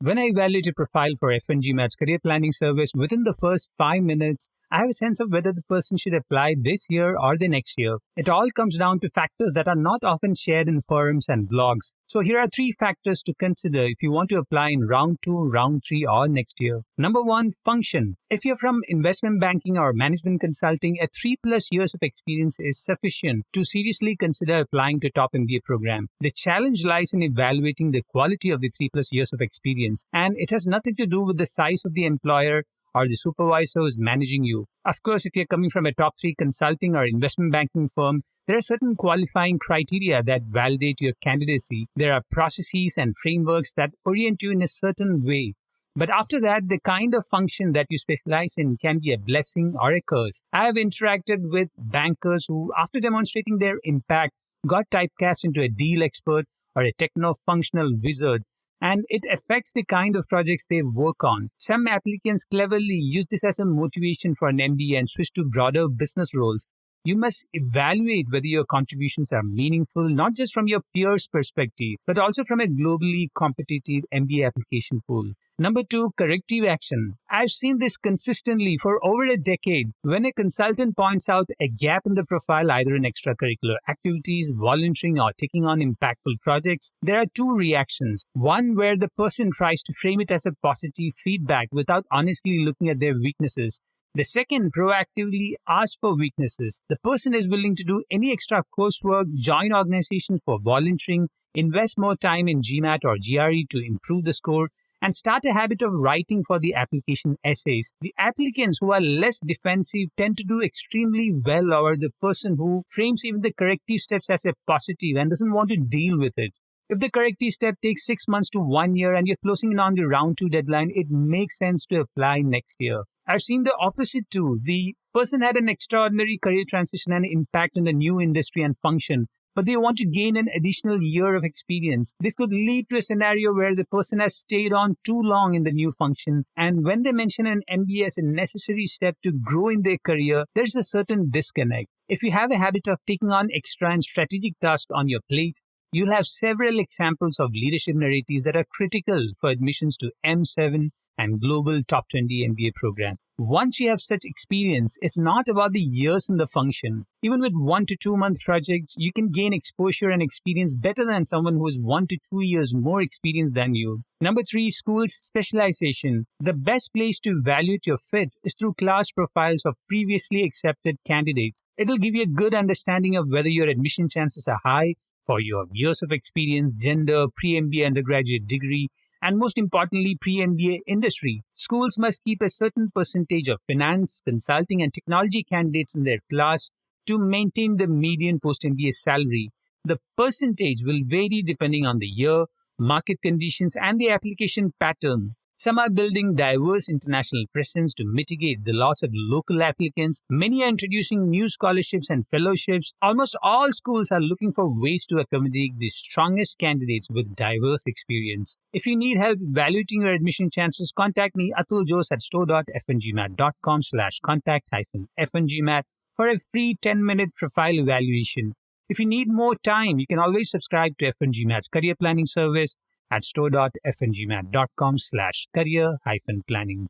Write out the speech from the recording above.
When I evaluate a profile for FNGMAT's career planning service, within the first 5 minutes, I have a sense of whether the person should apply this year or the next year. It all comes down to factors that are not often shared in forums and blogs. So here are 3 factors to consider if you want to apply in round 2, round 3 or next year. Number 1, function. If you're from investment banking or management consulting, a 3+ years of experience is sufficient to seriously consider applying to top MBA program. The challenge lies in evaluating the quality of the 3+ years of experience, and it has nothing to do with the size of the employer or the supervisor who is managing you. Of course, if you're coming from a top 3 consulting or investment banking firm, there are certain qualifying criteria that validate your candidacy. There are processes and frameworks that orient you in a certain way. But after that, the kind of function that you specialize in can be a blessing or a curse. I have interacted with bankers who, after demonstrating their impact, got typecast into a deal expert or a techno-functional wizard, and it affects the kind of projects they work on. Some applicants cleverly use this as a motivation for an MBA and switch to broader business roles. You must evaluate whether your contributions are meaningful, not just from your peers' perspective, but also from a globally competitive MBA application pool. Number 2, corrective action. I've seen this consistently for over a decade. When a consultant points out a gap in the profile, either in extracurricular activities, volunteering, or taking on impactful projects, there are 2 reactions. One where the person tries to frame it as a positive feedback without honestly looking at their weaknesses. The second, proactively ask for weaknesses. The person is willing to do any extra coursework, join organizations for volunteering, invest more time in GMAT or GRE to improve the score, and start a habit of writing for the application essays. The applicants who are less defensive tend to do extremely well over the person who frames even the corrective steps as a positive and doesn't want to deal with it. If the corrective step takes 6 months to 1 year and you're closing in on the round 2 deadline, it makes sense to apply next year. I've seen the opposite too. The person had an extraordinary career transition and impact in the new industry and function, but they want to gain an additional year of experience. This could lead to a scenario where the person has stayed on too long in the new function, and when they mention an MBA as a necessary step to grow in their career, there's a certain disconnect. If you have a habit of taking on extra and strategic tasks on your plate, you'll have several examples of leadership narratives that are critical for admissions to M7 and global top 20 MBA program. Once you have such experience, it's not about the years in the function. Even with 1 to 2 month projects, you can gain exposure and experience better than someone who is 1 to 2 years more experienced than you. Number 3, schools specialization. The best place to evaluate your fit is through class profiles of previously accepted candidates. It'll give you a good understanding of whether your admission chances are high for your years of experience, gender, pre-MBA undergraduate degree, and most importantly, pre-MBA industry. Schools must keep a certain percentage of finance, consulting, and technology candidates in their class to maintain the median post-MBA salary. The percentage will vary depending on the year, market conditions, and the application pattern. Some are building diverse international presence to mitigate the loss of local applicants. Many are introducing new scholarships and fellowships. Almost all schools are looking for ways to accommodate the strongest candidates with diverse experience. If you need help evaluating your admission chances, contact me, Atul Jose at store.fngmat.com/contact-fngmat for a free 10-minute profile evaluation. If you need more time, you can always subscribe to FNGMAT's career planning service at store.fngmat.com/career-planning.